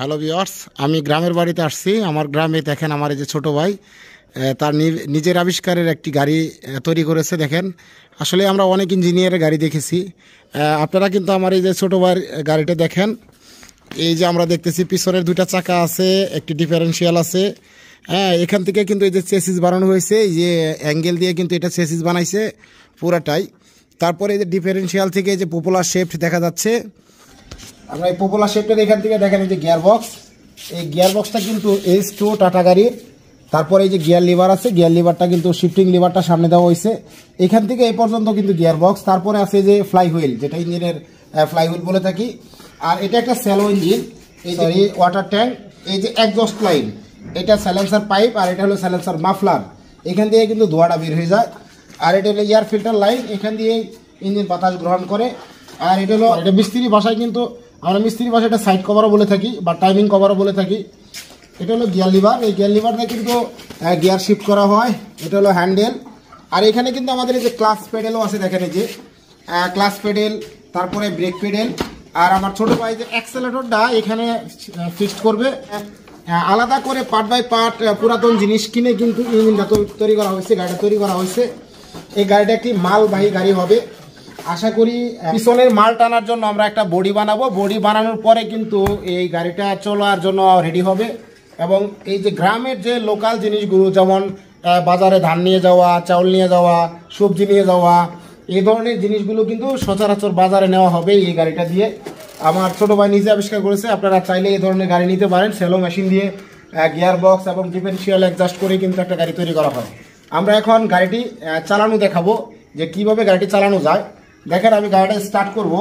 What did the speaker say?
Hello viewers, আমি গ্রামের বাড়িতে আসছি। আমার গ্রামে দেখেন আমার এই যে ছোটো ভাই তার নিজের আবিষ্কারের একটি গাড়ি তৈরি করেছে। দেখেন, আসলে আমরা অনেক ইঞ্জিনিয়ারের গাড়ি দেখেছি, আপনারা কিন্তু আমার এই যে ছোটো ভাইয়ের গাড়িটা দেখেন। এই যে আমরা দেখতেছি পিছনের দুইটা চাকা আছে, একটি ডিফারেন্সিয়াল আছে। হ্যাঁ, এখান থেকে কিন্তু এই যে চেসিস বানানো হয়েছে, এই যে অ্যাঙ্গেল দিয়ে কিন্তু এটা চেসিস বানাইছে পুরাটাই। তারপরে এই যে ডিফারেন্সিয়াল থেকে যে পপুলার শেফট দেখা যাচ্ছে, আমরা এই পপুলার শেপটা এখান থেকে দেখেন এই যে গিয়ার বক্স, এই গিয়ার বক্সটা কিন্তু H2 টাটা গাড়ির। তারপরে এই যে গিয়ার লিভার আছে, গিয়ার লিভারটা কিন্তু শিফটিং লিভারটা সামনে দেওয়া হয়েছে। এখান থেকে এই পর্যন্ত কিন্তু গিয়ার বক্স। তারপরে আছে যে ফ্লাই হুইল, যেটা ইঞ্জিনের ফ্লাই হুইল বলে থাকি। আর এটা একটা স্যালো ইঞ্জিন, এই যে ওয়াটার ট্যাঙ্ক, এই যে এক্সজস্ট লাইন, এটা সাইলেন্সার পাইপ, আর এটা হলো সাইলেন্সার মাফলার। এখান দিয়ে কিন্তু ধোঁয়াটা বের হয়ে যায়। আর এটা হলো এয়ার ফিল্টার লাইন, এখান দিয়ে ইঞ্জিন বাতাস গ্রহণ করে। আর এটা হলো, এটা মিস্ত্রি ভাষায় কিন্তু আমরা মিস্ত্রি ভাষায় এটা সাইড কভারও বলে থাকি বা টাইমিং কভারও বলে থাকি। এটা হলো গিয়ার লিভার, এই গিয়ার লিভার দিয়ে কিন্তু গিয়ার শিফট করা হয়। এটা হলো হ্যান্ডেল। আর এখানে কিন্তু আমাদের এই যে ক্লাচ পেডেলও আছে, দেখেন এই যে ক্লাচ পেডেল, তারপরে ব্রেক পেডেল। আর আমার ছোটো ভাই যে অ্যাক্সেলেটরটা এখানে ফিক্সড করবে। আলাদা করে পার্ট বাই পার্ট পুরাতন জিনিস কিনে কিন্তু ইঞ্জিনটা তৈরি করা হয়েছে, গাড়িটা তৈরি করা হয়েছে। এই গাড়িটা একটি মালবাহী গাড়ি হবে। আশা করি পিছনের মাল টানার জন্য আমরা একটা বডি বানাবো। বডি বানানোর পরে কিন্তু এই গাড়িটা চলার জন্য রেডি হবে। এবং এই যে গ্রামের যে লোকাল জিনিসগুলো, যেমন বাজারে ধান নিয়ে যাওয়া, চাউল নিয়ে যাওয়া, সবজি নিয়ে যাওয়া, এই ধরনের জিনিসগুলো কিন্তু সচরাচর বাজারে নেওয়া হবে এই গাড়িটা দিয়ে। আমার ছোটো ভাই নিজে আবিষ্কার করেছে। আপনারা চাইলে এই ধরনের গাড়ি নিতে পারেন। সেলো মেশিন দিয়ে গিয়ার বক্স এবং ডিফারেন্সিয়াল অ্যাডজাস্ট করে কিন্তু একটা গাড়ি তৈরি করা হয়। আমরা এখন গাড়িটি চালানো দেখাবো যে কিভাবে গাড়িটি চালানো যায়। দেখেন, আমি গাড়িটা স্টার্ট করবো।